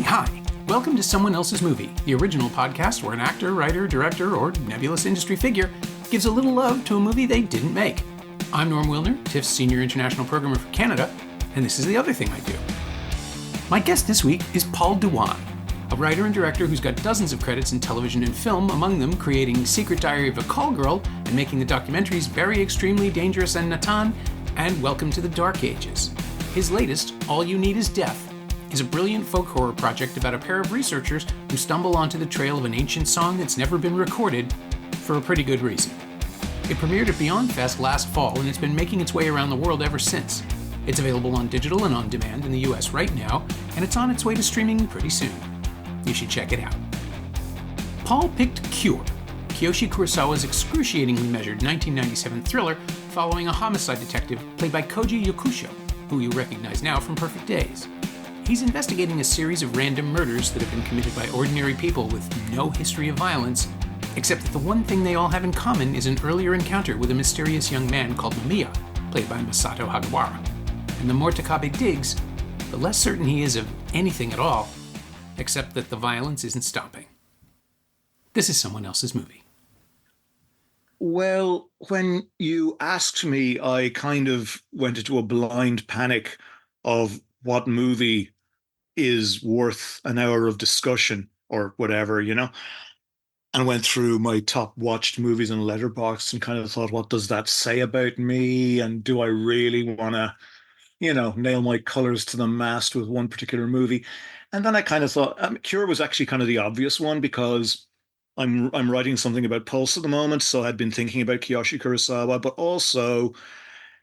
Hey, hi! Welcome to Someone Else's Movie, the original podcast where an actor, writer, director, or nebulous industry figure gives a little love to a movie they didn't make. I'm Norm Wilner, TIFF's Senior International Programmer for Canada, and this is the other thing I do. My guest this week is Paul Duane, a writer and director who's got dozens of credits in television and film, among them creating Secret Diary of a Call Girl and making the documentaries Very Extremely Dangerous and Natan and Welcome to the Dark Ages. His latest, All You Need Is Death, is a brilliant folk horror project about a pair of researchers who stumble onto the trail of an ancient song that's never been recorded for a pretty good reason. It premiered at Beyond Fest last fall, and it's been making its way around the world ever since. It's available on digital and on demand in the US right now, and it's on its way to streaming pretty soon. You should check it out. Paul picked Cure, Kiyoshi Kurosawa's excruciatingly measured 1997 thriller following a homicide detective played by Koji Yakusho, who you recognize now from Perfect Days. He's investigating a series of random murders that have been committed by ordinary people with no history of violence, except that the one thing they all have in common is an earlier encounter with a mysterious young man called Mamiya, played by Masato Hagawara. And the more Takabe digs, the less certain he is of anything at all, except that the violence isn't stopping. This is Someone Else's Movie. Well, when you asked me, I kind of went into a blind panic of what movie is worth an hour of discussion or whatever, and went through my top watched movies on Letterboxd and kind of thought, what does that say about me? And do I really want to, nail my colors to the mast with one particular movie? And then I kind of thought, Cure was actually kind of the obvious one because I'm writing something about Pulse at the moment, so I'd been thinking about Kiyoshi Kurosawa, but also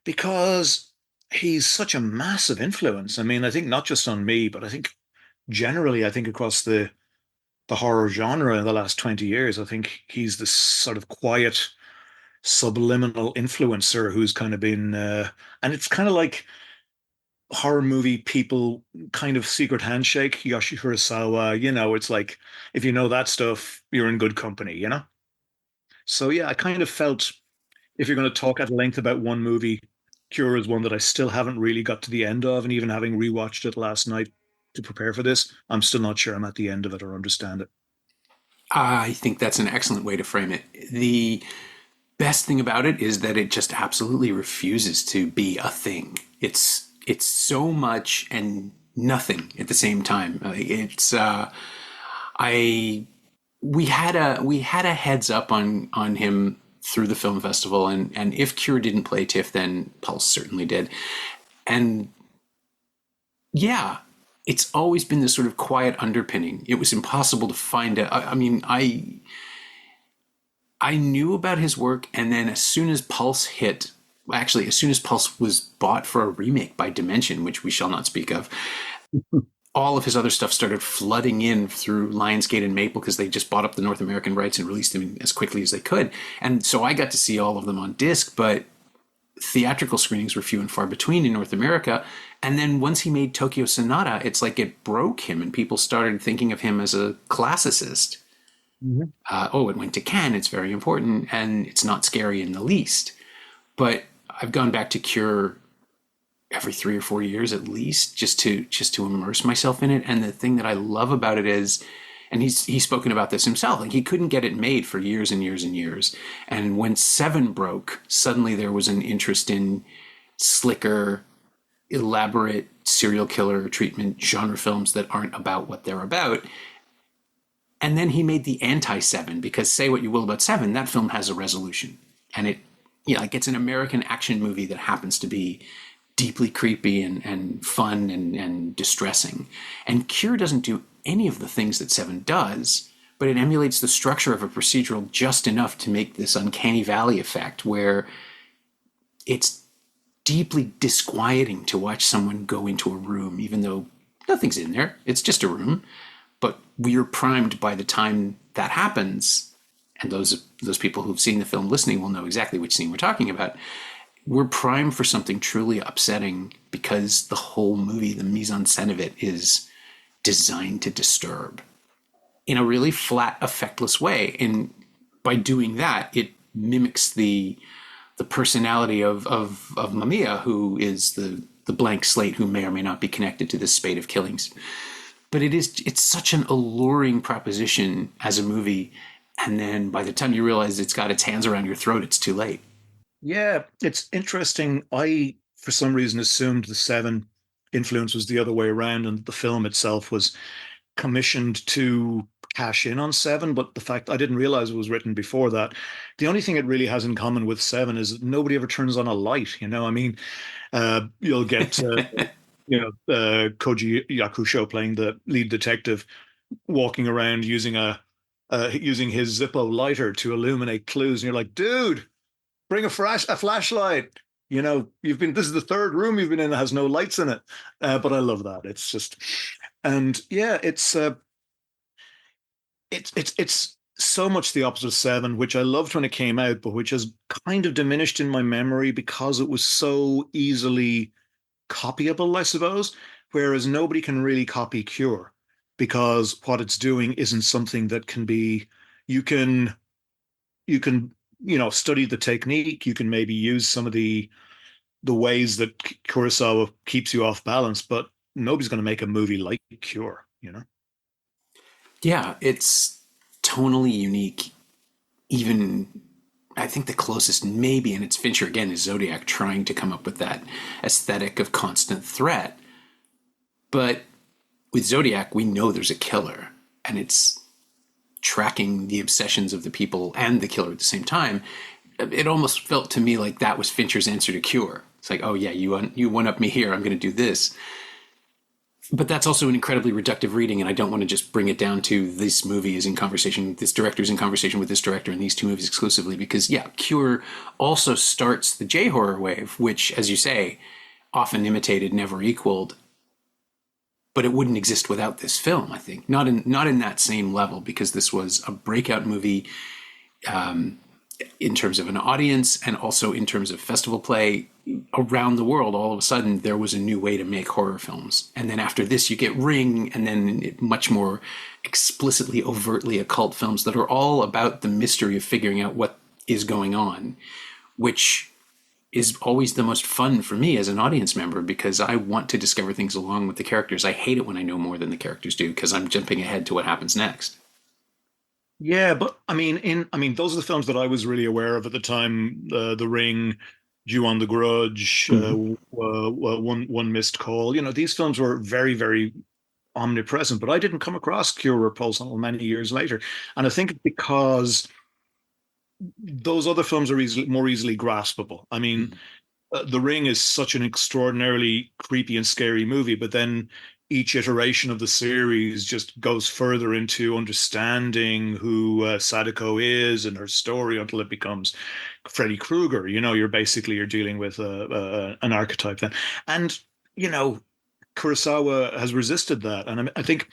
because he's such a massive influence. I mean, I think not just on me, but I think generally, I think across the horror genre in the last 20 years, I think he's this sort of quiet, subliminal influencer who's kind of been, and it's kind of like horror movie people kind of secret handshake, Kiyoshi Kurosawa, it's like, if you know that stuff, you're in good company. So yeah, I kind of felt if you're going to talk at length about one movie, Cure is one that I still haven't really got to the end of, and even having rewatched it last night to prepare for this, I'm still not sure I'm at the end of it or understand it. I think that's an excellent way to frame it. The best thing about it is that it just absolutely refuses to be a thing. It's so much and nothing at the same time. We had a heads up on him through the film festival, and if Cure didn't play TIFF, then Pulse certainly did. And yeah, it's always been this sort of quiet underpinning. It was impossible to find it. I mean, I knew about his work, and then as soon as Pulse was bought for a remake by Dimension, which we shall not speak of, all of his other stuff started flooding in through Lionsgate and Maple because they just bought up the North American rights and released them as quickly as they could. And so I got to see all of them on disc, but theatrical screenings were few and far between in North America. And then once he made Tokyo Sonata, it's like it broke him and people started thinking of him as a classicist. Mm-hmm. It went to Cannes, it's very important, and it's not scary in the least. But I've gone back to Cure every 3 or 4 years at least, just to immerse myself in it. And the thing that I love about it is, and he's spoken about this himself, like he couldn't get it made for years and years and years. And when Seven broke, suddenly there was an interest in slicker, elaborate serial killer treatment genre films that aren't about what they're about. And then he made the anti-Seven, because say what you will about Seven, that film has a resolution. And it's an American action movie that happens to be deeply creepy and fun and distressing. And Cure doesn't do any of the things that Seven does, but it emulates the structure of a procedural just enough to make this uncanny valley effect where it's deeply disquieting to watch someone go into a room, even though nothing's in there. It's just a room. But we're primed by the time that happens, and those people who've seen the film listening will know exactly which scene we're talking about. We're primed for something truly upsetting because the whole movie, the mise-en-scène of it, is designed to disturb in a really flat, effectless way. And by doing that, it mimics the personality of Mamiya, who is the blank slate who may or may not be connected to this spate of killings. But it's such an alluring proposition as a movie. And then by the time you realize it's got its hands around your throat, it's too late. Yeah, it's interesting. I, for some reason, assumed the Seven influence was the other way around, and the film itself was commissioned to cash in on Seven. But the fact I didn't realize it was written before that. The only thing it really has in common with Seven is that nobody ever turns on a light. I mean, you'll get Koji Yakusho playing the lead detective, walking around using his Zippo lighter to illuminate clues, and you're like, dude, bring a flashlight. This is the third room you've been in that has no lights in it. But I love that. It's just, and yeah, it's so much the opposite of Seven, which I loved when it came out, but which has kind of diminished in my memory because it was so easily copyable, I suppose. Whereas nobody can really copy Cure because what it's doing isn't something that can be, you can, you can, study the technique. You can maybe use some of the ways that Kurosawa keeps you off balance, but nobody's going to make a movie like Cure. Yeah, it's tonally unique. Even I think the closest maybe, and it's Fincher again, is Zodiac trying to come up with that aesthetic of constant threat. But with Zodiac, we know there's a killer, and it's tracking the obsessions of the people and the killer at the same time. It almost felt to me like that was Fincher's answer to Cure. It's like, oh yeah, you one up me here. I'm going to do this. But that's also an incredibly reductive reading, and I don't want to just bring it down to this movie is in conversation, this director's in conversation with this director, and these two movies exclusively. Because yeah, Cure also starts the J-horror wave, which, as you say, often imitated, never equaled. But it wouldn't exist without this film, I think. Not in that same level, because this was a breakout movie in terms of an audience and also in terms of festival play around the world. All of a sudden, there was a new way to make horror films. And then after this, you get Ring, and then much more explicitly, overtly occult films that are all about the mystery of figuring out what is going on, which is always the most fun for me as an audience member because I want to discover things along with the characters. I hate it when I know more than the characters do because I'm jumping ahead to what happens next. Yeah, but I mean, those are the films that I was really aware of at the time. The Ring, Jew on the Grudge, Mm-hmm. One Missed Call. These films were very, very omnipresent, but I didn't come across Cure or Pulse until many years later. And I think it's because those other films are more easily graspable. I mean, Mm-hmm. The Ring is such an extraordinarily creepy and scary movie, but then each iteration of the series just goes further into understanding who Sadako is and her story until it becomes Freddy Krueger. You're dealing with an archetype then, and you know Kurosawa has resisted that, and I think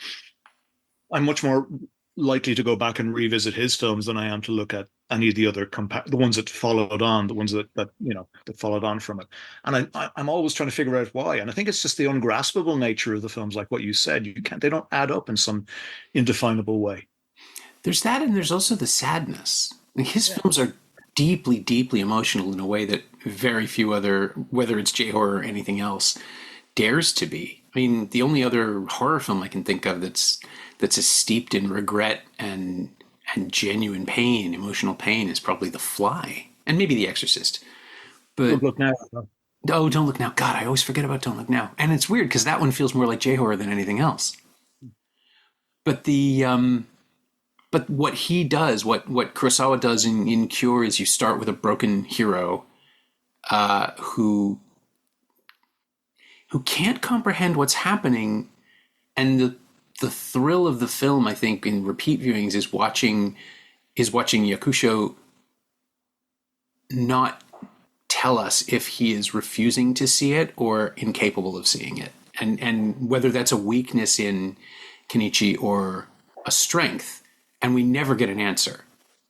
I'm much more likely to go back and revisit his films than I am to look at any of the other the ones that followed on, the ones that followed on from it. And I'm always trying to figure out why. And I think it's just the ungraspable nature of the films, like what you said. They don't add up in some indefinable way. There's that, and there's also the sadness. Like, his Yeah. films are deeply, deeply emotional in a way that very few other, whether it's J horror or anything else, dares to be. I mean, the only other horror film I can think of that's as steeped in regret and genuine pain, emotional pain, is probably The Fly and maybe The Exorcist. But Don't look now. oh, Don't Look Now. God, I always forget about Don't Look Now. And it's weird because that one feels more like J horror than anything else. But but what he does, what Kurosawa does in Cure, is you start with a broken hero who can't comprehend what's happening, and the thrill of the film, I think, in repeat viewings is watching Yakusho not tell us if he is refusing to see it or incapable of seeing it, and whether that's a weakness in Kenichi or a strength. And we never get an answer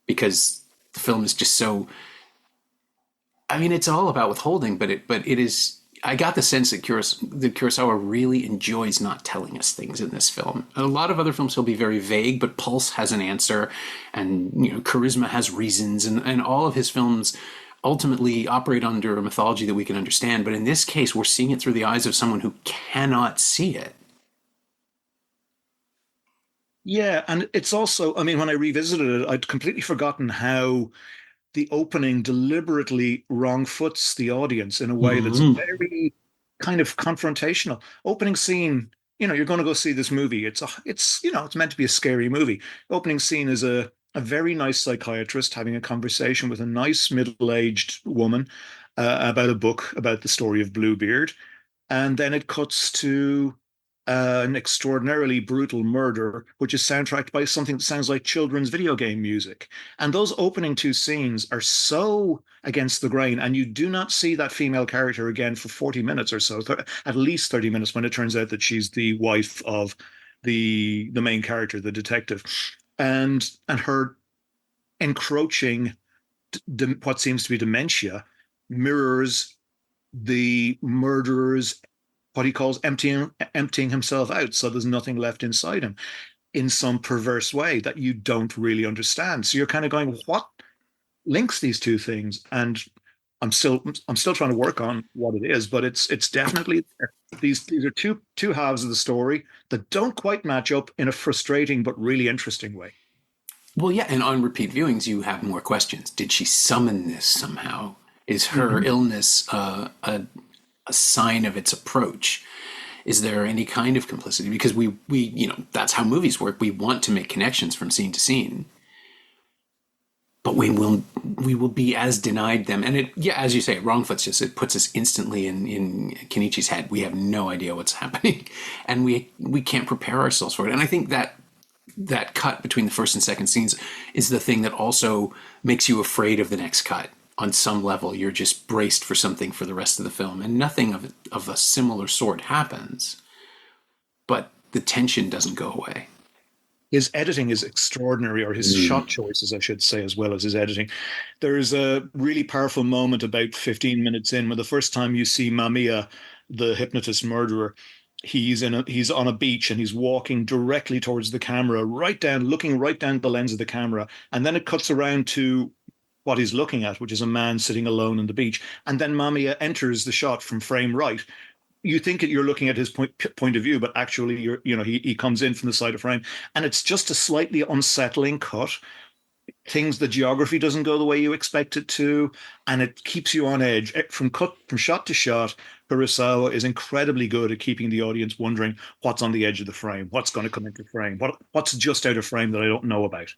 because the film is just so. I mean, it's all about withholding, but it is. I got the sense that Kurosawa really enjoys not telling us things in this film. A lot of other films he'll be very vague, but Pulse has an answer, and Charisma has reasons, and all of his films ultimately operate under a mythology that we can understand. But in this case, we're seeing it through the eyes of someone who cannot see it. Yeah, and it's also, I mean, when I revisited it, I'd completely forgotten how the opening deliberately wrong foots the audience in a way that's Mm-hmm. very kind of confrontational. Opening scene, you're going to go see this movie. It's meant to be a scary movie. Opening scene is a very nice psychiatrist having a conversation with a nice middle-aged woman about a book about the story of Bluebeard. And then it cuts to an extraordinarily brutal murder, which is soundtracked by something that sounds like children's video game music. And those opening two scenes are so against the grain, and you do not see that female character again for 40 minutes or so, at least 30 minutes, when it turns out that she's the wife of the main character, the detective. And her encroaching what seems to be dementia mirrors the murderer's what he calls emptying himself out, so there's nothing left inside him in some perverse way that you don't really understand. So you're kind of going, what links these two things? And I'm still trying to work on what it is, but it's definitely these are two halves of the story that don't quite match up in a frustrating but really interesting way. Well, yeah, and on repeat viewings, you have more questions. Did she summon this somehow? Is her Mm-hmm. illness a sign of its approach? Is there any kind of complicity? Because that's how movies work. We want to make connections from scene to scene, but we will be as denied them. And yeah, as you say, Wrongfoot's just it puts us instantly in Kenichi's head. We have no idea what's happening, and we can't prepare ourselves for it. And I think that cut between the first and second scenes is the thing that also makes you afraid of the next cut. On some level, you're just braced for something for the rest of the film, and nothing of a similar sort happens. But the tension doesn't go away. His editing is extraordinary, or his shot choices, I should say, as well as his editing. There's a really powerful moment about 15 minutes in when the first time you see Mamiya, the hypnotist murderer, he's on a beach and he's walking directly towards the camera, looking right down the lens of the camera, and then it cuts around to what he's looking at, which is a man sitting alone on the beach, and then Mamiya enters the shot from frame right. You think that you're looking at his point of view, but actually, he comes in from the side of frame, and it's just a slightly unsettling cut. The geography doesn't go the way you expect it to, and it keeps you on edge from shot to shot. Kurosawa is incredibly good at keeping the audience wondering what's on the edge of the frame, what's going to come into frame, what's just out of frame that I don't know about.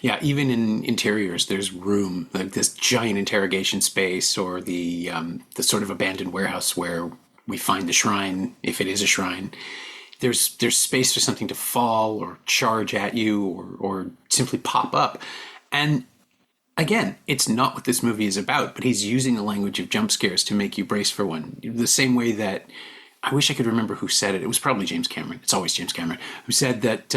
Yeah, even in interiors, there's room, like this giant interrogation space, or the sort of abandoned warehouse where we find the shrine, if it is a shrine. There's space for something to fall or charge at you, or simply pop up. And again, it's not what this movie is about, but he's using the language of jump scares to make you brace for one. The same way that I wish I could remember who said it. It was probably James Cameron. It's always James Cameron who said that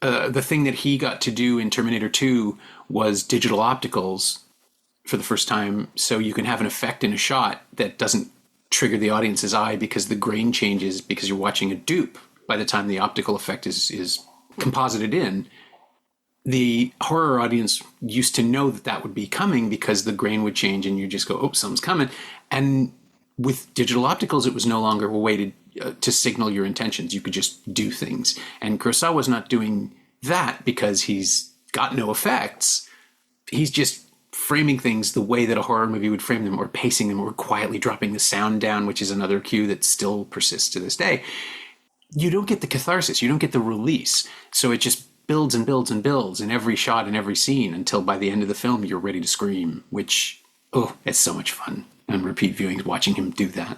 the thing that he got to do in Terminator 2 was digital opticals for the first time, so you can have an effect in a shot that doesn't trigger the audience's eye because the grain changes because you're watching a dupe by the time the optical effect is composited in. The horror audience used to know that that would be coming because the grain would change and you just go, oh, something's coming. And with digital opticals, it was no longer a way to signal your intentions. You could just do things. And Kurosawa's not doing that because he's got no effects. He's just framing things the way that a horror movie would frame them, or pacing them, or quietly dropping the sound down, which is another cue that still persists to this day. You don't get the catharsis. You don't get the release. So it just builds and builds and builds in every shot and every scene until by the end of the film you're ready to scream, which, oh, it's so much fun. And repeat viewings watching him do that.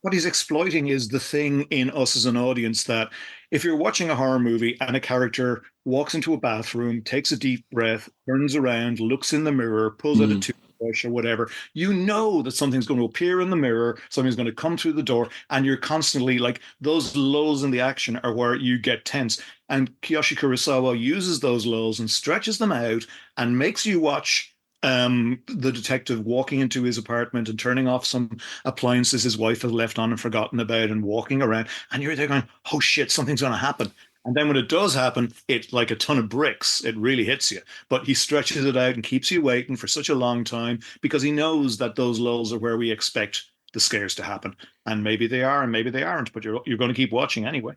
What he's exploiting is the thing in us as an audience that if you're watching a horror movie and a character walks into a bathroom, takes a deep breath, turns around, looks in the mirror, pulls out a Mm. toothbrush or whatever, you know that something's going to appear in the mirror, something's going to come through the door, and you're constantly like those lulls in the action are where you get tense. And Kiyoshi Kurosawa uses those lulls and stretches them out and makes you watch the detective walking into his apartment and turning off some appliances his wife has left on and forgotten about and walking around. And you're there going, oh shit, something's going to happen. And then when it does happen, it's like a ton of bricks. It really hits you. But he stretches it out and keeps you waiting for such a long time because he knows that those lulls are where we expect the scares to happen. And maybe they are, and maybe they aren't, but you're going to keep watching anyway.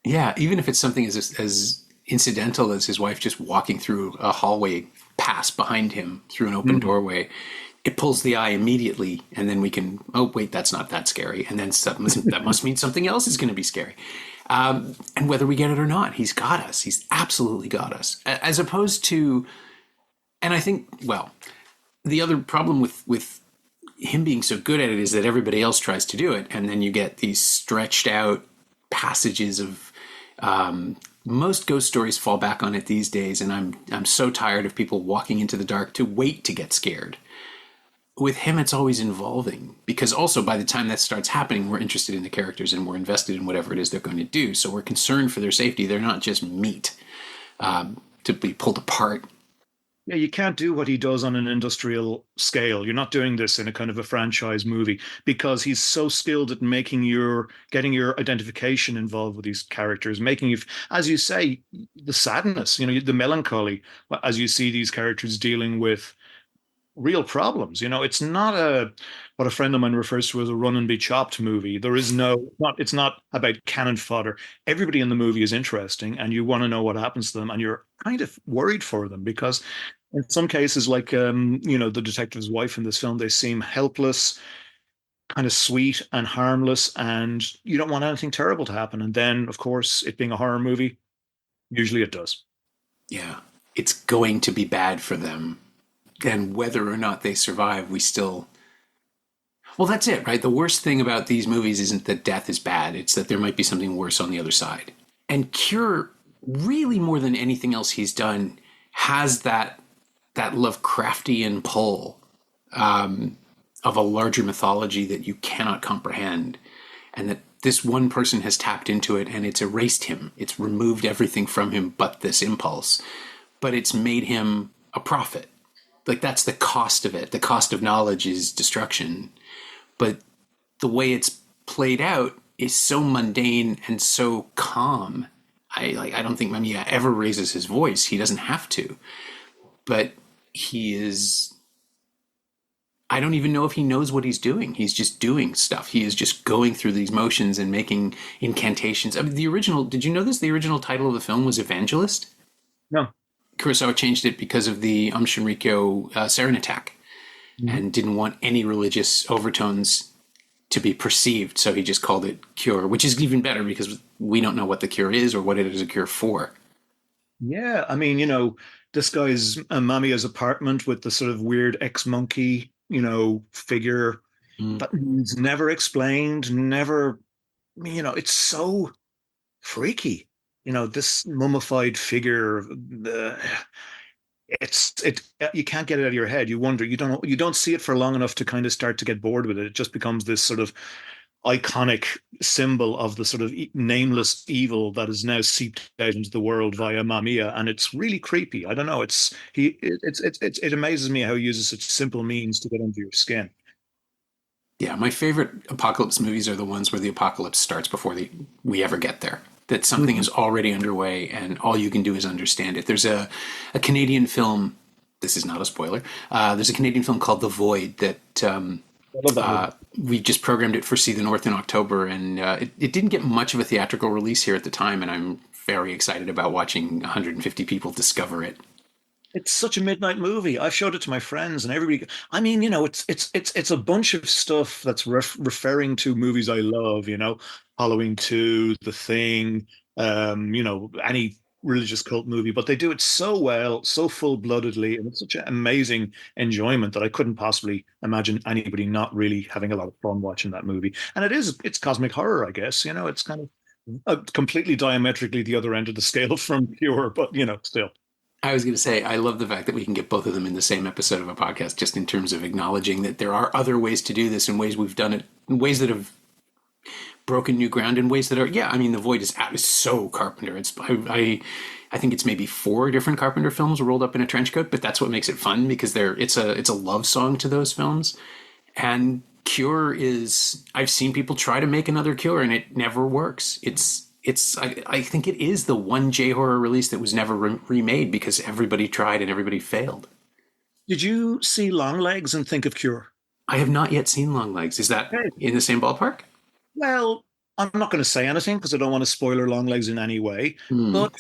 Yeah, even if it's something as incidental as his wife just walking through a hallway past behind him through an open Mm. doorway, it pulls the eye immediately, and then we can, oh wait, that's not that scary, and then that must mean something else is going to be scary. And whether we get it or not, he's got us. He's absolutely got us. As opposed to, and I think, well, the other problem with him being so good at it is that everybody else tries to do it, and then you get these stretched out passages of most ghost stories fall back on it these days, and I'm so tired of people walking into the dark to wait to get scared. With him, it's always involving because also by the time that starts happening, we're interested in the characters and we're invested in whatever it is they're going to do. So we're concerned for their safety. They're not just meat to be pulled apart. Yeah, you can't do what he does on an industrial scale. You're not doing this in a kind of a franchise movie because he's so skilled at getting your identification involved with these characters, making you, as you say, the sadness, the melancholy, as you see these characters dealing with real problems. It's not what a friend of mine refers to as a run and be chopped movie. There is no, it's not about cannon fodder. Everybody in the movie is interesting and you want to know what happens to them and you're kind of worried for them because in some cases, like the detective's wife in this film, they seem helpless, kind of sweet and harmless, and you don't want anything terrible to happen. And then, of course, it being a horror movie, usually it does. Yeah, it's going to be bad for them. And whether or not they survive, we still. Well, that's it, right? The worst thing about these movies isn't that death is bad, it's that there might be something worse on the other side. And Cure, really more than anything else he's done, has that Lovecraftian pull of a larger mythology that you cannot comprehend, and that this one person has tapped into it and it's erased him. It's removed everything from him but this impulse, but it's made him a prophet. Like that's the cost of it. The cost of knowledge is destruction, but the way it's played out is so mundane and so calm. I don't think Mamiya ever raises his voice. He doesn't have to, but he is. I don't even know if he knows what he's doing. He's just doing stuff. He is just going through these motions and making incantations. I mean, the original. Did you know this? The original title of the film was Evangelist. No. Kurosawa changed it because of the Shinrikyo sarin attack Mhm. and didn't want any religious overtones to be perceived. So he just called it Cure, which is even better because we don't know what the cure is or what it is a cure for. Yeah, I mean, this guy's Mamiya's apartment with the sort of weird ex-monkey, figure Mm. that is never explained, never, I mean, it's so freaky. This mummified figure, you can't get it out of your head. You wonder, you don't see it for long enough to kind of start to get bored with it. It just becomes this sort of iconic symbol of the sort of nameless evil that is now seeped out into the world via Mamiya, and it's really creepy. I don't know. It amazes me how he uses such simple means to get under your skin. Yeah, my favorite apocalypse movies are the ones where the apocalypse starts before we ever get there. That something Mhm. is already underway and all you can do is understand it. There's a Canadian film, this is not a spoiler, there's a Canadian film called The Void that I love that movie. we just programmed it for See the North in October, and it didn't get much of a theatrical release here at the time, and I'm very excited about watching 150 people discover it. It's such a midnight movie. I've showed it to my friends and everybody. I mean, it's a bunch of stuff that's referring to movies I love. Halloween 2, The Thing, any religious cult movie. But they do it so well, so full-bloodedly, and it's such an amazing enjoyment that I couldn't possibly imagine anybody not really having a lot of fun watching that movie. And it's cosmic horror, I guess. It's kind of completely diametrically the other end of the scale from Pure, but still. I was going to say, I love the fact that we can get both of them in the same episode of a podcast, just in terms of acknowledging that there are other ways to do this and ways we've done it, in ways that have broken new ground, in ways that are, yeah, I mean, The Void is so Carpenter. I think it's maybe 4 different Carpenter films rolled up in a trench coat, but that's what makes it fun because it's a love song to those films. And Cure is, I've seen people try to make another Cure and it never works. I think it is the one J horror release that was never remade because everybody tried and everybody failed. Did you see Longlegs and think of Cure? I have not yet seen Long Legs. Is that Okay. in the same ballpark? Well, I'm not going to say anything because I don't want to spoiler Longlegs in any way. Hmm. But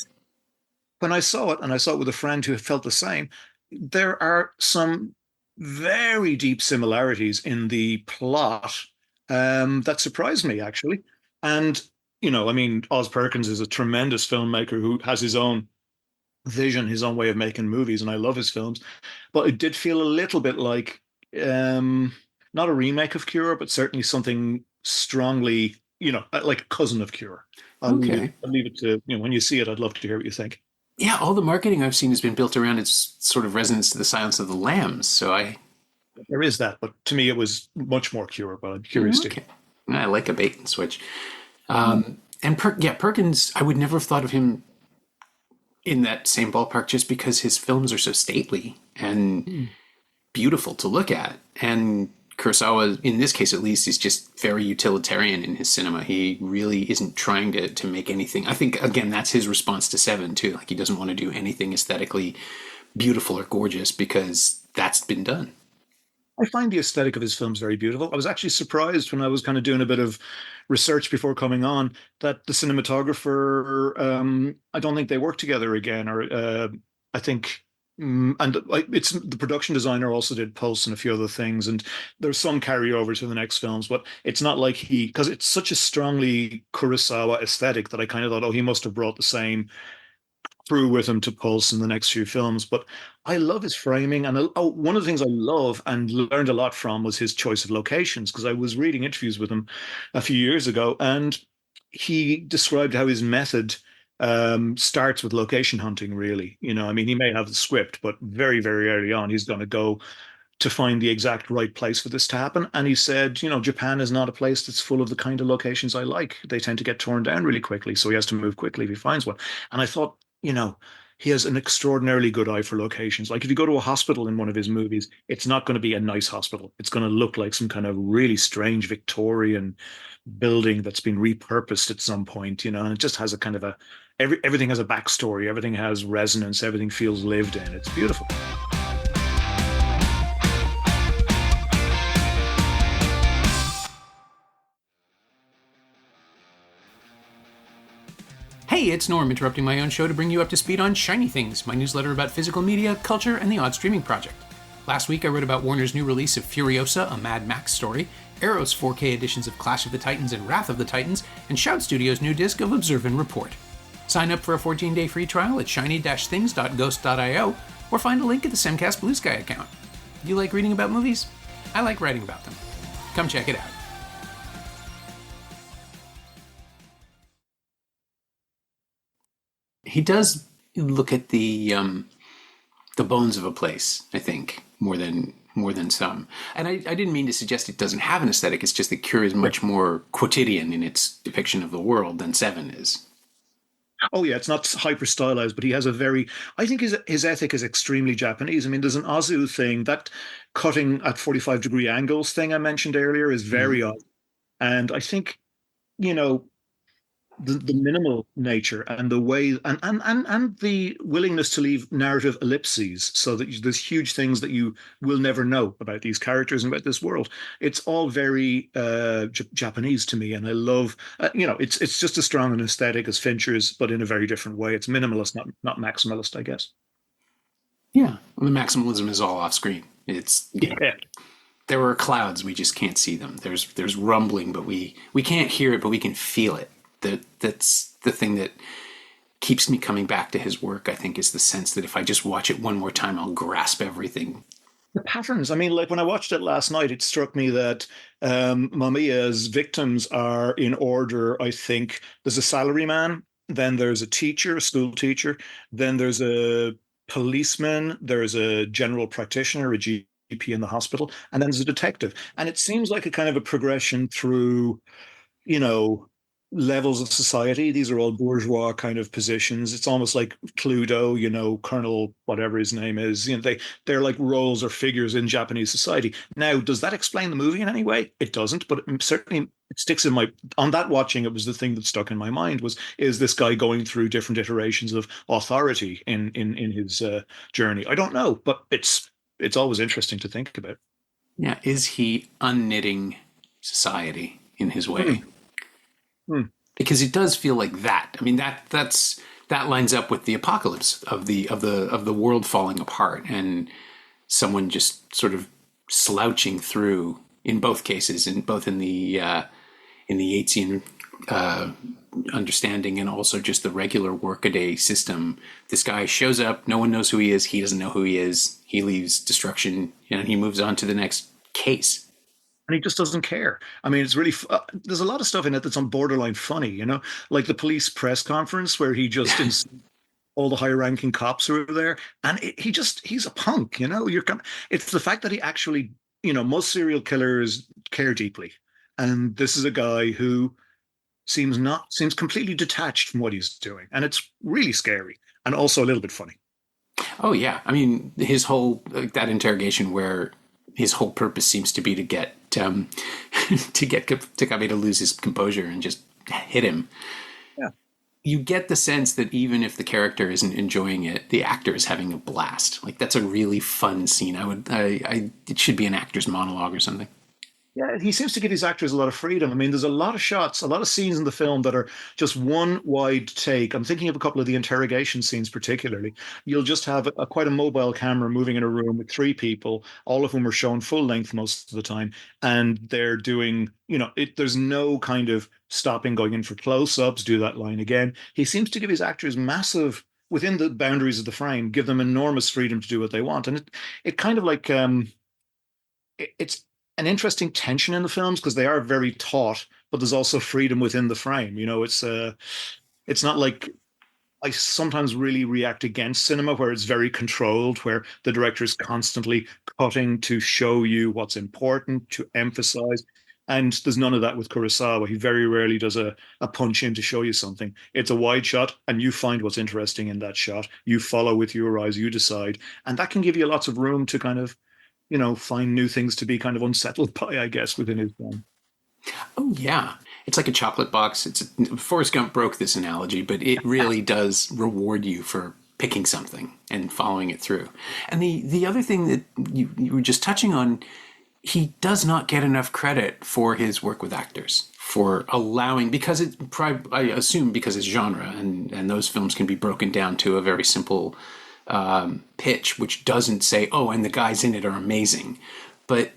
when I saw it, and I saw it with a friend who felt the same, there are some very deep similarities in the plot that surprised me, actually. And, I mean, Oz Perkins is a tremendous filmmaker who has his own vision, his own way of making movies, and I love his films. But it did feel a little bit like um, not a remake of Cure, but certainly something strongly, like a cousin of Cure. Okay. I'll leave it to, when you see it, I'd love to hear what you think. Yeah, all the marketing I've seen has been built around its sort of resonance to the Silence of the Lambs. So I, There is that, but to me, it was much more Cure, but I'm curious yeah, to. okay. I like a bait and switch. Mm. Yeah, Perkins, I would never have thought of him in that same ballpark just because his films are so stately and Mm. beautiful to look at. And Kurosawa, in this case at least, is just very utilitarian in his cinema. He really isn't trying to make anything. I think, again, that's his response to Seven, too. Like, he doesn't want to do anything aesthetically beautiful or gorgeous because that's been done. I find the aesthetic of his films very beautiful. I was actually surprised when I was kind of doing a bit of research before coming on that the cinematographer, I don't think they work together again, or I think, and it's the production designer also did Pulse and a few other things, and there's some carryover to the next films, but it's not like because it's such a strongly Kurosawa aesthetic that I kind of thought, oh, he must have brought the same through with him to Pulse in the next few films. But I love his framing. And one of the things I love and learned a lot from was his choice of locations, because I was reading interviews with him a few years ago, and he described how his method starts with location hunting, really. I mean, he may have the script, but very, very early on, he's going to go to find the exact right place for this to happen. And he said, Japan is not a place that's full of the kind of locations I like. They tend to get torn down really quickly. So he has to move quickly if he finds one. And I thought, he has an extraordinarily good eye for locations. Like if you go to a hospital in one of his movies, it's not going to be a nice hospital. It's going to look like some kind of really strange Victorian building that's been repurposed at some point, and it just has a kind of everything has a backstory, everything has resonance, everything feels lived in. It's beautiful. Hey, it's Norm interrupting my own show to bring you up to speed on Shiny Things, my newsletter about physical media, culture, and the odd streaming project. Last week I wrote about Warner's new release of Furiosa, a Mad Max story, Arrow's 4K editions of Clash of the Titans and Wrath of the Titans, and Shout Studios' new disc of Observe and Report. Sign up for a 14-day free trial at shiny-things.ghost.io or find a link at the Semcast Blue Sky account. You like reading about movies? I like writing about them. Come check it out. He does look at the bones of a place, I think, more than some. And I didn't mean to suggest it doesn't have an aesthetic. It's just that Cure is much more quotidian in its depiction of the world than Seven is. Oh yeah, it's not hyper stylized, but he has a very. I think his ethic is extremely Japanese. I mean, there's an Ozu thing that cutting at 45-degree angles thing I mentioned earlier is Mm. very odd, and I think you know the minimal nature and the way and the willingness to leave narrative ellipses so that there's huge things that you will never know about these characters and about this world. It's all very Japanese to me, and I love it's just as strong an aesthetic as Fincher's, but in a very different way. It's minimalist, not maximalist, I guess. Yeah, well, the maximalism is all off screen. It's Yeah. there are clouds, we just can't see them. There's rumbling, but we can't hear it, but we can feel it. That's the thing that keeps me coming back to his work. I think is the sense that if I just watch it one more time, I'll grasp everything. The patterns. I mean, like when I watched it last night, it struck me that Mamiya's victims are in order. I think there's a salaryman, then there's a teacher, a school teacher, then there's a policeman, there's a general practitioner, a GP in the hospital, and then there's a detective. And it seems like a kind of a progression through you know, levels of society. These are all bourgeois kind of positions. It's almost like Cluedo, Colonel whatever his name is. They're like roles or figures in Japanese society. Now, does that explain the movie in any way? It doesn't, but certainly it sticks in my on that watching. It was the thing that stuck in my mind was is this guy going through different iterations of authority in his journey? I don't know, but it's always interesting to think about. Yeah, is he unknitting society in his way? Hmm. Hmm. because it does feel like that. I mean, that lines up with the apocalypse of the world falling apart and someone just sort of slouching through in both cases, in both in the Yatesian understanding and also just the regular workaday system. This guy shows up, no one knows who he is, he doesn't know who he is, he leaves destruction, and he moves on to the next case. And he just doesn't care. I mean, it's really, there's a lot of stuff in it that's on borderline funny, like the police press conference where he just, all the high ranking cops are there. And he's a punk, it's the fact that he actually, most serial killers care deeply. And this is a guy who seems completely detached from what he's doing. And it's really scary and also a little bit funny. Oh yeah, I mean his whole that interrogation where his whole purpose seems to be to get to get Takami to lose his composure and just hit him. Yeah. You get the sense that even if the character isn't enjoying it, the actor is having a blast. Like that's a really fun scene. It should be an actor's monologue or something. Yeah, he seems to give his actors a lot of freedom. I mean, there's a lot of shots, a lot of scenes in the film that are just one wide take. I'm thinking of a couple of the interrogation scenes, particularly. You'll just have quite a mobile camera moving in a room with three people, all of whom are shown full length most of the time, and they're doing, there's no kind of stopping, going in for close-ups. Do that line again. He seems to give his actors massive, within the boundaries of the frame, give them enormous freedom to do what they want, and it kind of like it's an interesting tension in the films because they are very taut, but there's also freedom within the frame. It's not like I sometimes really react against cinema where it's very controlled, where the director is constantly cutting to show you what's important, to emphasize. And there's none of that with Kurosawa. He very rarely does a punch in to show you something. It's a wide shot, and you find what's interesting in that shot. You follow with your eyes, you decide. And that can give you lots of room to kind of find new things to be kind of unsettled by, I guess, within his film. Oh yeah, it's like a chocolate box. Forrest Gump broke this analogy, but it really does reward you for picking something and following it through. And the other thing that you were just touching on, he does not get enough credit for his work with actors for allowing because I assume because it's genre and those films can be broken down to a very simple pitch, which doesn't say, oh, and the guys in it are amazing. But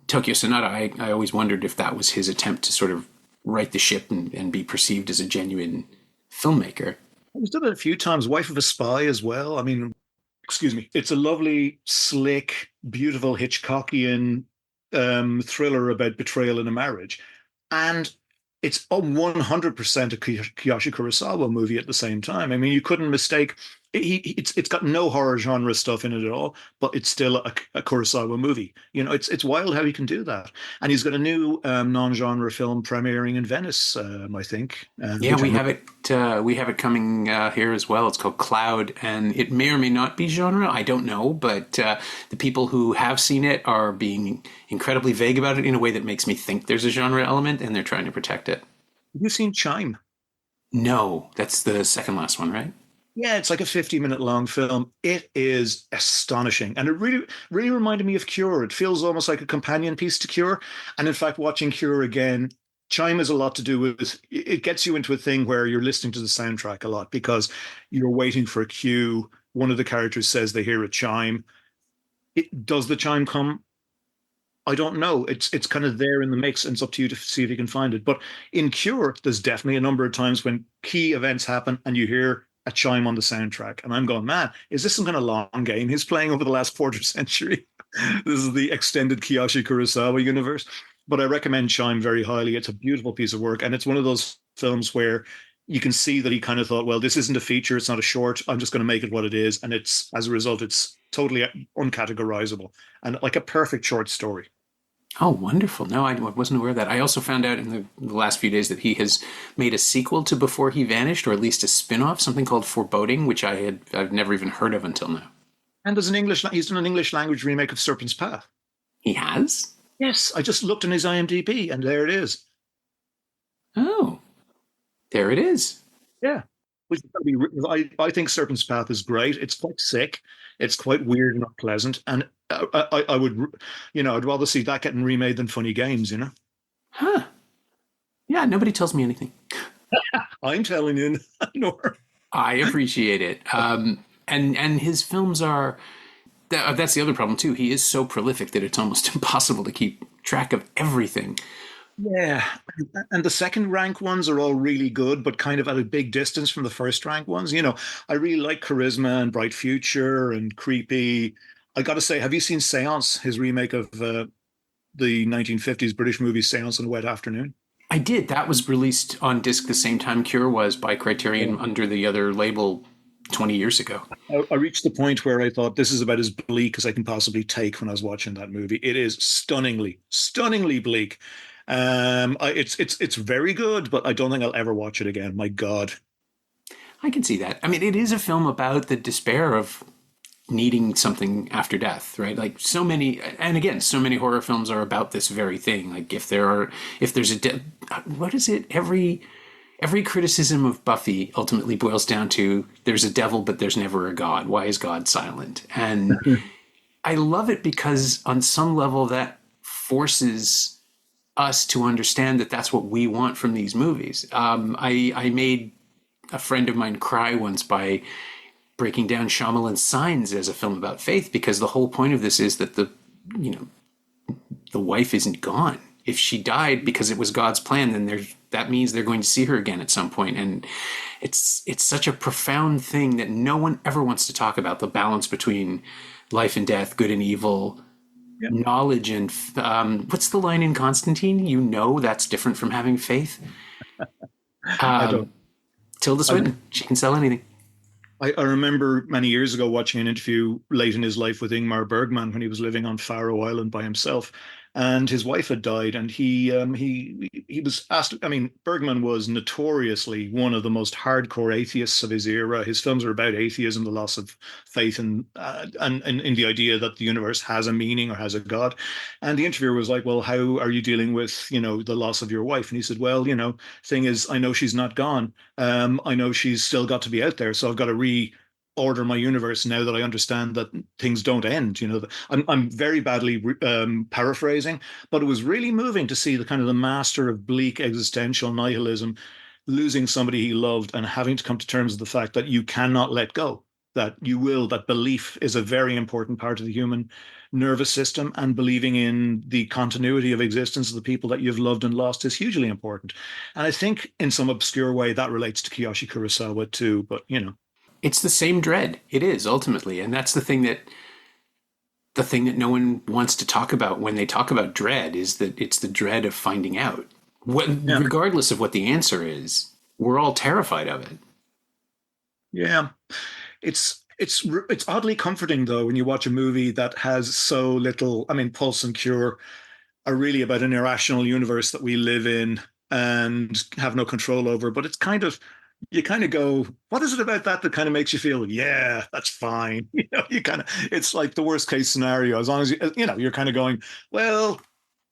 Tokyo Sonata, I always wondered if that was his attempt to sort of right the ship and be perceived as a genuine filmmaker. He's done it a few times. Wife of a Spy as well. I mean, excuse me. It's a lovely, slick, beautiful Hitchcockian thriller about betrayal in a marriage. And it's a 100% a Kiyoshi Kurosawa movie at the same time. I mean, you couldn't mistake it's got no horror genre stuff in it at all, but it's still a Kurosawa movie. It's wild how he can do that. And he's got a new non-genre film premiering in Venice, I think. Yeah, we have it coming here as well. It's called Cloud, and it may or may not be genre. I don't know, but the people who have seen it are being incredibly vague about it in a way that makes me think there's a genre element, and they're trying to protect it. Have you seen Chime? No, that's the second last one, right? Yeah, it's like a 50-minute long film. It is astonishing. And it really, really reminded me of Cure. It feels almost like a companion piece to Cure. And in fact, watching Cure again, Chime has a lot to do with it gets you into a thing where you're listening to the soundtrack a lot because you're waiting for a cue. One of the characters says they hear a chime. Does the chime come? I don't know. It's kind of there in the mix, and it's up to you to see if you can find it. But in Cure, there's definitely a number of times when key events happen and you hear a chime on the soundtrack. And I'm going, man, is this some kind of long game he's playing over the last quarter century? This is the extended Kiyoshi Kurosawa universe. But I recommend Chime very highly. It's a beautiful piece of work. And it's one of those films where you can see that he kind of thought, well, this isn't a feature. It's not a short. I'm just going to make it what it is. And it's, as a result, it's totally uncategorizable and like a perfect short story. Oh, wonderful. No, I wasn't aware of that. I also found out in the last few days that he has made a sequel to Before He Vanished, or at least a spin-off, something called Foreboding, which I've never even heard of until now. And there's he's done an English language remake of Serpent's Path. He has? Yes, I just looked on his IMDb and there it is. Oh, there it is. Yeah. I think Serpent's Path is great. It's quite sick. It's quite weird and not pleasant. And I would, I'd rather see that getting remade than Funny Games. Huh. Yeah, nobody tells me anything. I'm telling you, Nor. I appreciate it. And his films are that's the other problem too. He is so prolific that it's almost impossible to keep track of everything. Yeah, and the second rank ones are all really good, but kind of at a big distance from the first rank ones. I really like Charisma and Bright Future and Creepy. I got to say, have you seen Seance, his remake of the 1950s British movie Seance on a Wet Afternoon? I did. That was released on disc the same time Cure was by Yeah. Criterion under the other label 20 years ago. I reached the point where I thought this is about as bleak as I can possibly take when I was watching that movie. It is stunningly, stunningly bleak. It's very good, but I don't think I'll ever watch it again. My God. I can see that. I mean, it is a film about the despair of needing something after death, right? Like so many, and again, so many horror films are about this very thing. Like if there's what is it? Every criticism of Buffy ultimately boils down to there's a devil, but there's never a god. Why is God silent? And I love it because on some level that forces us to understand that that's what we want from these movies. I made a friend of mine cry once by breaking down Shyamalan's Signs as a film about faith because the whole point of this is that you know the wife isn't gone. If she died because it was God's plan, then that means they're going to see her again at some point. And it's such a profound thing that no one ever wants to talk about the balance between life and death, good and evil, Yeah, knowledge and what's the line in Constantine? That's different from having faith. I don't. Tilda I, Swinton, she can sell anything. I remember many years ago watching an interview late in his life with Ingmar Bergman when he was living on Faroe Island by himself, and his wife had died, and he was asked. I mean, Bergman was notoriously one of the most hardcore atheists of his era. His films are about atheism, the loss of faith, and in the idea that the universe has a meaning or has a god. And the interviewer was like, "Well, how are you dealing with the loss of your wife?" And he said, "Well, thing is, I know she's not gone." I know she's still got to be out there, so I've got to reorder my universe now that I understand that things don't end. I'm very badly paraphrasing, but it was really moving to see the kind of the master of bleak existential nihilism losing somebody he loved and having to come to terms with the fact that you cannot let go. That belief is a very important part of the human nervous system, and believing in the continuity of existence of the people that you've loved and lost is hugely important. And I think in some obscure way that relates to Kiyoshi Kurosawa too, but It's the same dread. It is ultimately, and that's the thing that no one wants to talk about when they talk about dread is that it's the dread of finding out. yeah, Regardless of what the answer is, we're all terrified of it. yeah. It's oddly comforting though when you watch a movie that has so little. I mean, Pulse and Cure are really about an irrational universe that we live in and have no control over. But it's kind of you kind of go, what is it about that kind of makes you feel, yeah, that's fine. You kind of it's like the worst case scenario. As long as you're kind of going, well,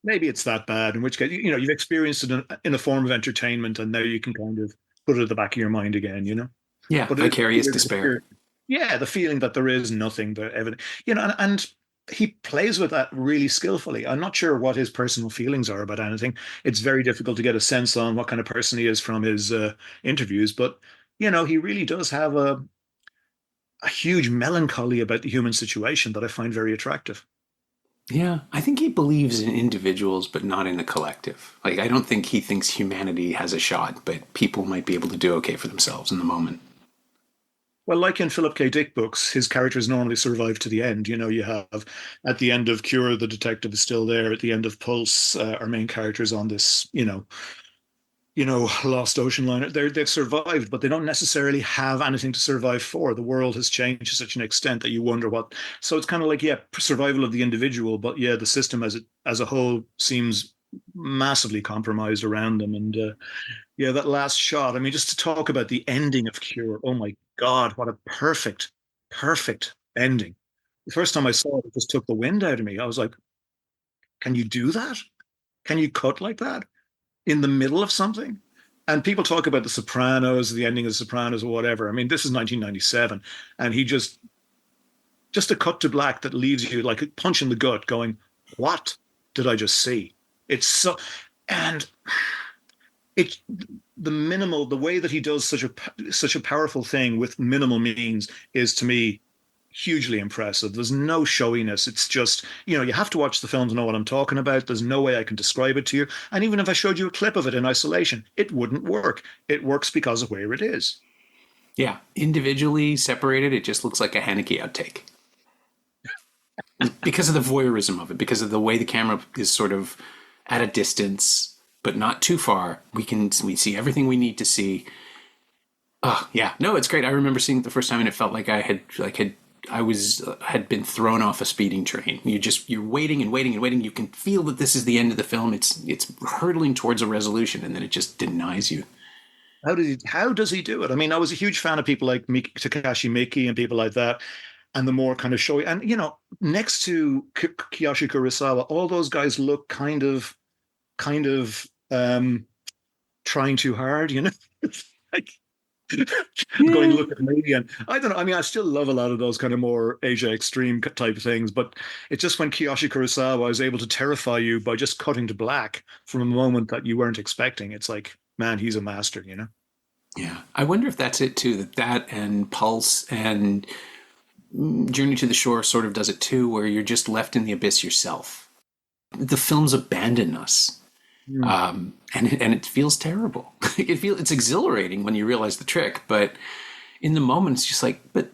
maybe it's that bad. In which case, you've experienced it in a form of entertainment, and now you can kind of put it at the back of your mind again. Yeah, But it is vicarious weird despair. yeah, the feeling that there is nothing, the evidence, and he plays with that really skillfully. I'm not sure what his personal feelings are about anything. It's very difficult to get a sense on what kind of person he is from his interviews, but he really does have a huge melancholy about the human situation that I find very attractive. Yeah, I think he believes in individuals, but not in the collective. Like, I don't think he thinks humanity has a shot, but people might be able to do okay for themselves in the moment. Well, like in Philip K. Dick books, his characters normally survive to the end. You have at the end of Cure, the detective is still there. At the end of Pulse, our main characters on this, lost ocean liner. They've survived, but they don't necessarily have anything to survive for. The world has changed to such an extent that you wonder what. So it's kind of like, yeah, survival of the individual, but yeah, the system as a whole seems massively compromised around them. And yeah, that last shot. I mean, just to talk about the ending of Cure. Oh my God, what a perfect, perfect ending. The first time I saw it, it just took the wind out of me. I was like, can you do that? Can you cut like that in the middle of something? And people talk about The Sopranos, the ending of The Sopranos, or whatever. I mean, this is 1997, and he just a cut to black that leaves you like a punch in the gut, going, "What did I just see?" It's so, and it the way that he does such a powerful thing with minimal means is to me hugely impressive. There's no showiness. It's just, you have to watch the film to know what I'm talking about. There's no way I can describe it to you. And even if I showed you a clip of it in isolation, it wouldn't work. It works because of where it is. Yeah, individually separated, it just looks like a Haneke outtake because of the voyeurism of it, because of the way the camera is sort of at a distance, but not too far. We see everything we need to see. Oh yeah, no, it's great. I remember seeing it the first time, and it felt like had been thrown off a speeding train. You're waiting and waiting and waiting. You can feel that this is the end of the film. It's hurtling towards a resolution, and then it just denies you. How does he do it? I mean, I was a huge fan of people like Takashi Miike and people like that, and the more kind of showy. And next to Kiyoshi Kurosawa, all those guys look kind of trying too hard. Like going, Yeah. look at me, and I don't know. I mean, I still love a lot of those kind of more Asia extreme type of things, but it's just when Kiyoshi Kurosawa is able to terrify you by just cutting to black from a moment that you weren't expecting. It's like, man, he's a master. Yeah, I wonder if that's it too. That and Pulse and Journey to the Shore sort of does it too, where you're just left in the abyss yourself. The films abandon us, Mm. and it feels terrible. It's exhilarating when you realize the trick, but in the moment it's just like, but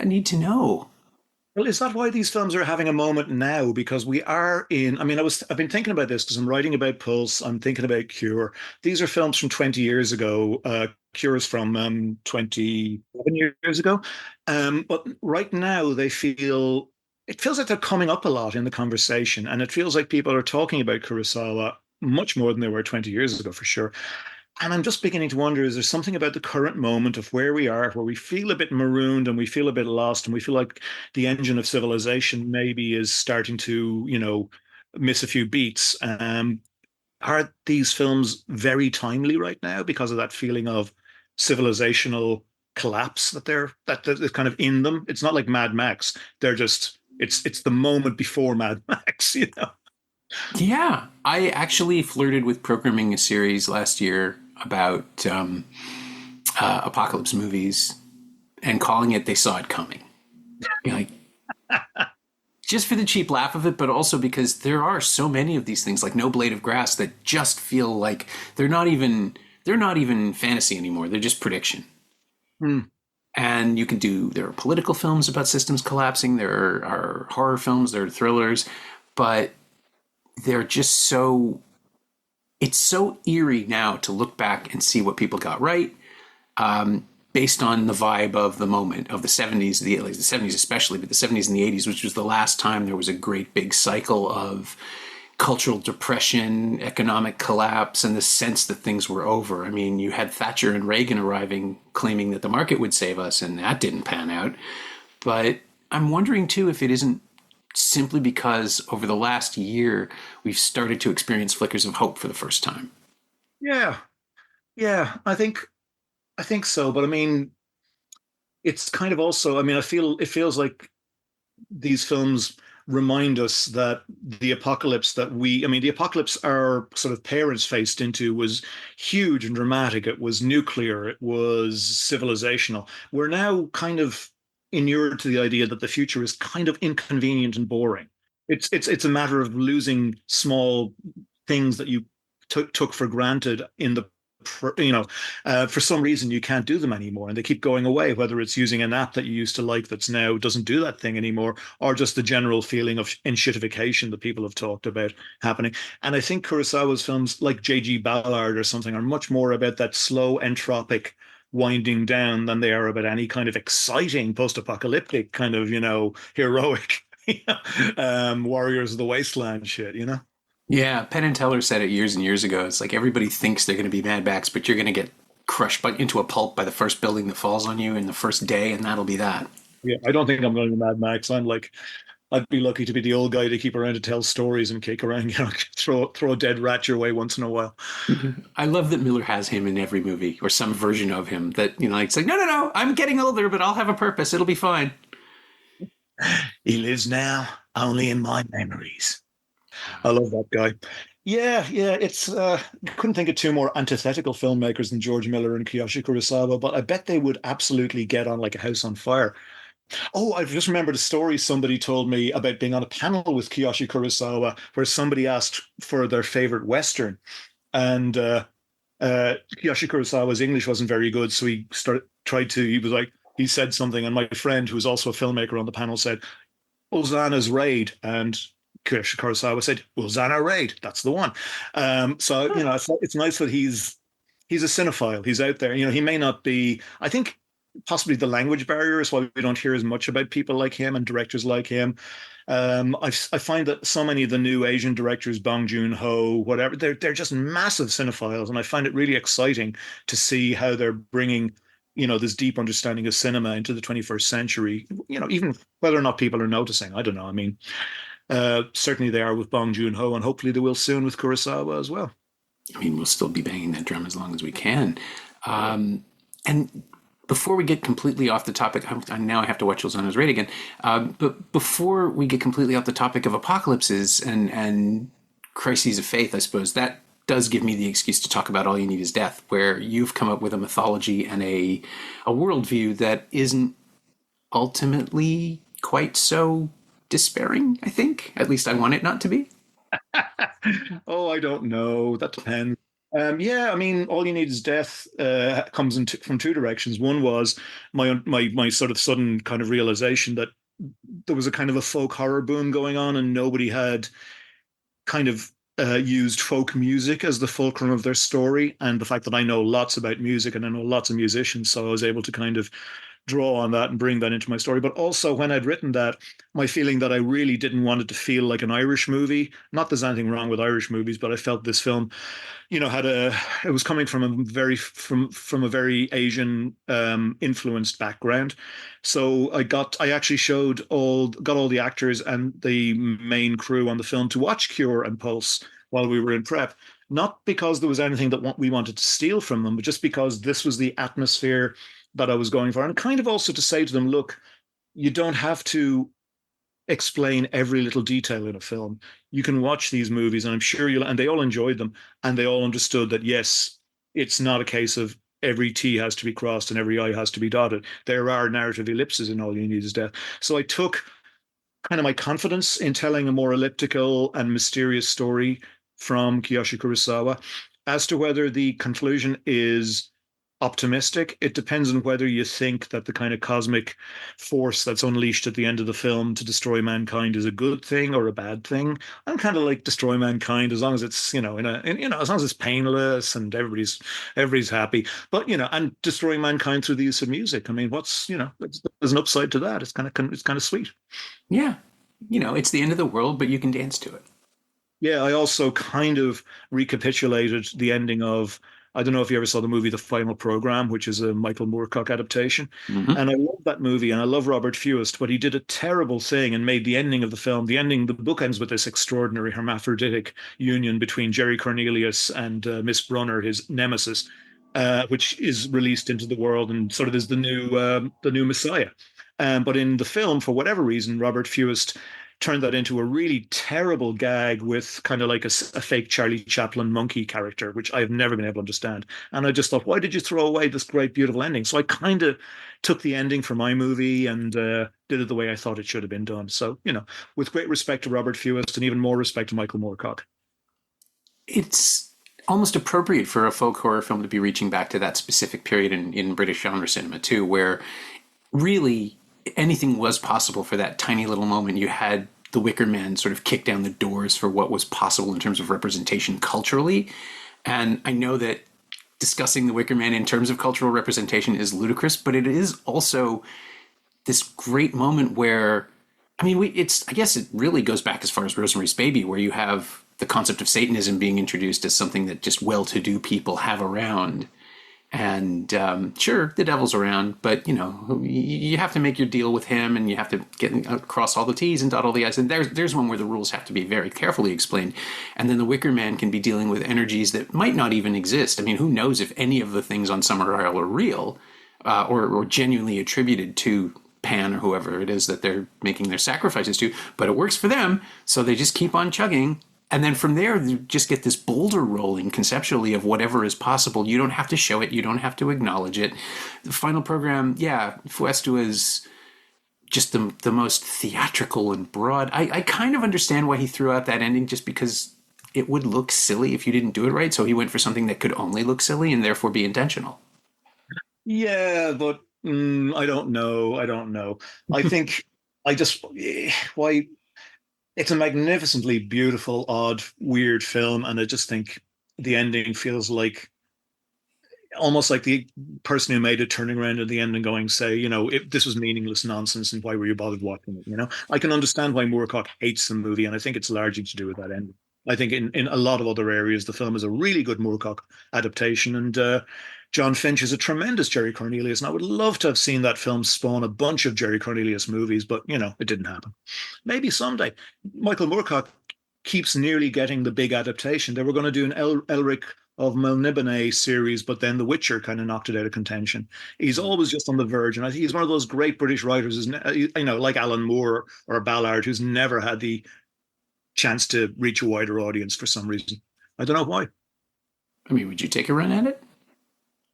I need to know. Well, is that why these films are having a moment now? Because we are in, I mean, I've been thinking about this because I'm writing about Pulse, I'm thinking about Cure. These are films from 20 years ago. Cure is from 27 years ago. But right now it feels like they're coming up a lot in the conversation. And it feels like people are talking about Kurosawa much more than they were 20 years ago, for sure. And I'm just beginning to wonder, is there something about the current moment of where we are, where we feel a bit marooned and we feel a bit lost and we feel like the engine of civilization maybe is starting to, miss a few beats? Are these films very timely right now because of that feeling of civilizational collapse that is kind of in them? It's not like Mad Max. They're just it's the moment before Mad Max. Yeah, I actually flirted with programming a series last year about apocalypse movies and calling it "They Saw It Coming." Like, just for the cheap laugh of it, but also because there are so many of these things, like No Blade of Grass, that just feel like they're not even fantasy anymore. They're just prediction. Hmm. And there are political films about systems collapsing. There are horror films. There are thrillers, but they're just it's so eerie now to look back and see what people got right, based on the vibe of the moment of the 70s, the 70s especially, but the 70s and the 80s, which was the last time there was a great big cycle of cultural depression, economic collapse, and the sense that things were over. I mean, you had Thatcher and Reagan arriving claiming that the market would save us, and that didn't pan out. But I'm wondering too if it isn't simply because over the last year we've started to experience flickers of hope for the first time. Yeah, yeah, I think so, but I mean, it's kind of also, I mean, it feels like these films remind us that the apocalypse our sort of parents faced into was huge and dramatic. It was nuclear, it was civilizational. We're now kind of inured to the idea that the future is kind of inconvenient and boring. It's a matter of losing small things that you took for granted in the for some reason you can't do them anymore and they keep going away, whether it's using an app that you used to like that's now doesn't do that thing anymore, or just the general feeling of enshittification that people have talked about happening. And I think Kurosawa's films like J.G. Ballard or something are much more about that slow entropic winding down than they are about any kind of exciting post-apocalyptic kind of heroic warriors of the wasteland shit. Yeah, Penn and Teller said it years and years ago. It's like everybody thinks they're going to be Mad Max, but you're going to get into a pulp by the first building that falls on you in the first day, and that'll be that. Yeah, I don't think I'm going to Mad Max. I'd be lucky to be the old guy to keep around to tell stories and kick around, throw a dead rat your way once in a while. I love that Miller has him in every movie or some version of him that, it's like, no, no, no, I'm getting older, but I'll have a purpose. It'll be fine. He lives now only in my memories. I love that guy. Yeah, yeah, it's couldn't think of two more antithetical filmmakers than George Miller and Kiyoshi Kurosawa, but I bet they would absolutely get on like a house on fire. Oh, I've just remembered a story somebody told me about being on a panel with Kiyoshi Kurosawa where somebody asked for their favorite Western. And Kiyoshi Kurosawa's English wasn't very good, so he was like, he said something, and my friend, who was also a filmmaker on the panel, said, Ulzana's Raid. And Kiyoshi Kurosawa said, Ulzana Raid, that's the one. So, it's nice that he's a cinephile. He's out there. He may not be, I think possibly the language barrier is why we don't hear as much about people like him and directors like him. I find that so many of the new Asian directors, Bong Joon-ho, whatever, they're just massive cinephiles, and I find it really exciting to see how they're bringing, this deep understanding of cinema into the 21st century. Even whether or not people are noticing, I don't know. I mean, certainly they are with Bong Joon-ho, and hopefully they will soon with Kurosawa as well. I mean, we'll still be banging that drum as long as we can. And before we get completely off the topic, now I have to watch Lozano's Raid again. But before we get completely off the topic of apocalypses and crises of faith, I suppose that does give me the excuse to talk about All You Need Is Death, where you've come up with a mythology and a worldview that isn't ultimately quite so despairing, I think. At least I want it not to be. Oh, I don't know. That depends. Yeah, I mean, All You Need Is Death comes from two directions. One was my sort of sudden kind of realization that there was a kind of a folk horror boom going on, and nobody had kind of used folk music as the fulcrum of their story. And the fact that I know lots about music and I know lots of musicians, so I was able to kind of draw on that and bring that into my story. But also, when I'd written that, my feeling that I really didn't want it to feel like an Irish movie. Not there's anything wrong with Irish movies, but I felt this film, it was coming from a very Asian influenced background. So I actually got all the actors and the main crew on the film to watch Cure and Pulse while we were in prep. Not because there was anything that we wanted to steal from them, but just because this was the atmosphere that I was going for. And kind of also to say to them, look, you don't have to explain every little detail in a film. You can watch these movies, and I'm sure and they all enjoyed them, and they all understood that, yes, it's not a case of every T has to be crossed and every I has to be dotted. There are narrative ellipses in All You Need Is Death. So I took kind of my confidence in telling a more elliptical and mysterious story from Kiyoshi Kurosawa. As to whether the conclusion is optimistic, it depends on whether you think that the kind of cosmic force that's unleashed at the end of the film to destroy mankind is a good thing or a bad thing. I'm kind of like destroy mankind as long as it's as long as it's painless and everybody's happy. But and destroying mankind through the use of music. I mean, there's an upside to that. It's kind of sweet. Yeah. It's the end of the world, but you can dance to it. Yeah, I also kind of recapitulated the ending of, I don't know if you ever saw the movie The Final Program, which is a Michael Moorcock adaptation. Mm-hmm. And I love that movie and I love Robert Fewest, but he did a terrible thing and made the ending of the book ends with this extraordinary hermaphroditic union between Jerry Cornelius and Miss Brunner, his nemesis, which is released into the world and sort of is the new Messiah. But in the film, for whatever reason, Robert Fewest turned that into a really terrible gag with kind of like a fake Charlie Chaplin monkey character, which I've never been able to understand. And I just thought, why did you throw away this great, beautiful ending? So I kind of took the ending for my movie and did it the way I thought it should have been done. So, with great respect to Robert Fewest and even more respect to Michael Moorcock. It's almost appropriate for a folk horror film to be reaching back to that specific period in British genre cinema, too, where really anything was possible for that tiny little moment. You had The Wicker Man sort of kick down the doors for what was possible in terms of representation culturally. And I know that discussing The Wicker Man in terms of cultural representation is ludicrous, but it is also this great moment where, I mean, I guess it really goes back as far as Rosemary's Baby, where you have the concept of Satanism being introduced as something that just well-to-do people have around. And sure, the devil's around, but you have to make your deal with him, and you have to get across all the T's and dot all the I's. And there's one where the rules have to be very carefully explained. And then the Wicker Man can be dealing with energies that might not even exist. I mean, who knows if any of the things on Summer Isle are real or genuinely attributed to Pan or whoever it is that they're making their sacrifices to. But it works for them, so they just keep on chugging. And then from there, you just get this boulder rolling conceptually of whatever is possible. You don't have to show it. You don't have to acknowledge it. The final program, yeah, Fuesto is just the most theatrical and broad. I kind of understand why he threw out that ending, just because it would look silly if you didn't do it right. So he went for something that could only look silly and therefore be intentional. Yeah, but I don't know. I don't know. I think I just why it's a magnificently beautiful, odd, weird film, and I just think the ending feels like almost like the person who made it turning around at the end and going, say, if this was meaningless nonsense, and why were you bothered watching it? I can understand why Moorcock hates the movie, and I think it's largely to do with that ending. I think in a lot of other areas, the film is a really good Moorcock adaptation, and John Finch is a tremendous Jerry Cornelius, and I would love to have seen that film spawn a bunch of Jerry Cornelius movies, but it didn't happen. Maybe someday. Michael Moorcock keeps nearly getting the big adaptation. They were going to do an Elric of Melniboné series, but then The Witcher kind of knocked it out of contention. He's always just on the verge, and I think he's one of those great British writers, like Alan Moore or Ballard, who's never had the chance to reach a wider audience for some reason. I don't know why. I mean, would you take a run at it?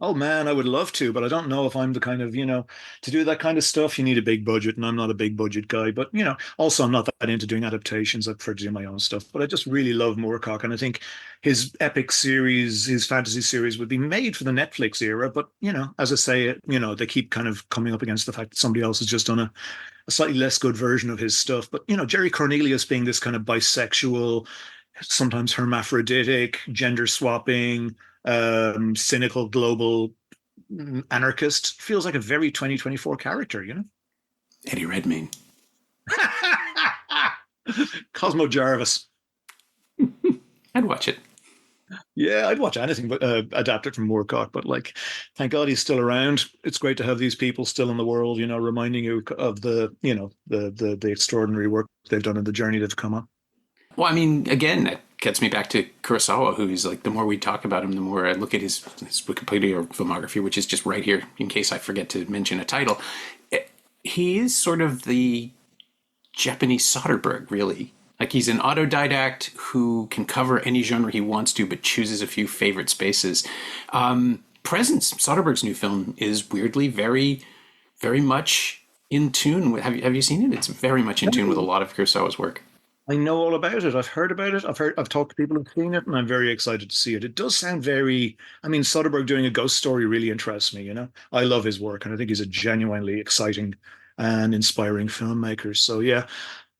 Oh man, I would love to, but I don't know if I'm the kind of, to do that kind of stuff, you need a big budget, and I'm not a big budget guy. But, also I'm not that into doing adaptations. I prefer to do my own stuff. But I just really love Moorcock, and I think his epic series, his fantasy series would be made for the Netflix era. But, as I say, they keep kind of coming up against the fact that somebody else has just done a slightly less good version of his stuff. But, Jerry Cornelius being this kind of bisexual, sometimes hermaphroditic, gender swapping, cynical global anarchist feels like a very 2024 character, Eddie Redmayne. Cosmo Jarvis. I'd watch it. Yeah, I'd watch anything but adapted from Moorcock, but thank God he's still around. It's great to have these people still in the world, reminding you of the extraordinary work they've done and the journey they've come on. Well, I mean, again, that gets me back to Kurosawa, who's like, the more we talk about him, the more I look at his Wikipedia filmography, which is just right here in case I forget to mention a title. He is sort of the Japanese Soderbergh, really. Like, he's an autodidact who can cover any genre he wants to, but chooses a few favorite spaces. Presence, Soderbergh's new film, is weirdly very, very much in tune with. Have you seen it? It's very much in tune with a lot of Kurosawa's work. I know all about it. I've heard about it. I've talked to people who've seen it, and I'm very excited to see it. It does sound very. I mean, Soderbergh doing a ghost story really interests me. I love his work, and I think he's a genuinely exciting and inspiring filmmaker. So yeah,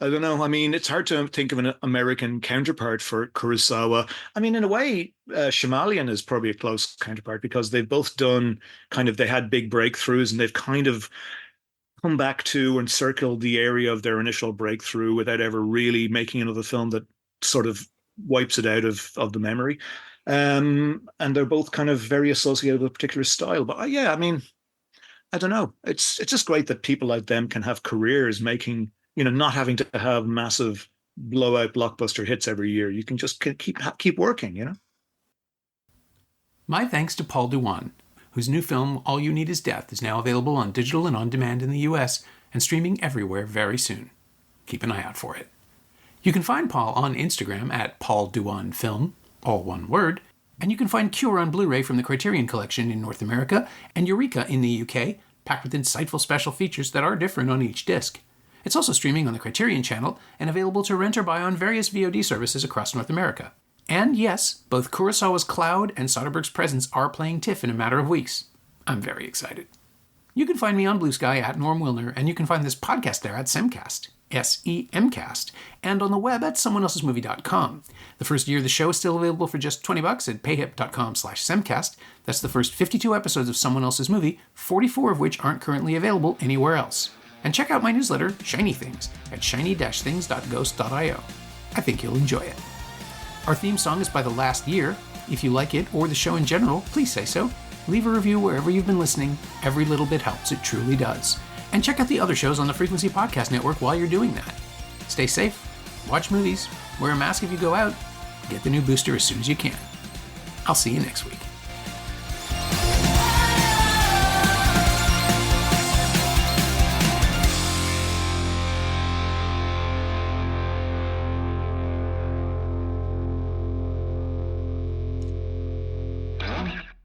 I don't know. I mean, it's hard to think of an American counterpart for Kurosawa. I mean, in a way, Shyamalan is probably a close counterpart, because they've both done they had big breakthroughs, and they've kind of come back to and circled the area of their initial breakthrough without ever really making another film that sort of wipes it out of the memory. And they're both kind of very associated with a particular style. But yeah, I mean, I don't know. It's just great that people like them can have careers making, not having to have massive blowout blockbuster hits every year. You can just keep working, My thanks to Paul Duane, whose new film, All You Need Is Death, is now available on digital and on demand in the US and streaming everywhere very soon. Keep an eye out for it. You can find Paul on Instagram at Paul Duane Film, all one word, and you can find Cure on Blu-ray from the Criterion Collection in North America and Eureka in the UK, packed with insightful special features that are different on each disc. It's also streaming on the Criterion Channel and available to rent or buy on various VOD services across North America. And yes, both Kurosawa's Cloud and Soderbergh's Presence are playing TIFF in a matter of weeks. I'm very excited. You can find me on Blue Sky at Norm Wilner, and you can find this podcast there at Semcast, SEMcast, and on the web at someoneelsesmovie.com. The first year of the show is still available for just $20 at payhip.com/Semcast. That's the first 52 episodes of Someone Else's Movie, 44 of which aren't currently available anywhere else. And check out my newsletter, Shiny Things, at shiny-things.ghost.io. I think you'll enjoy it. Our theme song is by The Last Year. If you like it, or the show in general, please say so. Leave a review wherever you've been listening. Every little bit helps, it truly does. And check out the other shows on the Frequency Podcast Network while you're doing that. Stay safe, watch movies, wear a mask if you go out, get the new booster as soon as you can. I'll see you next week.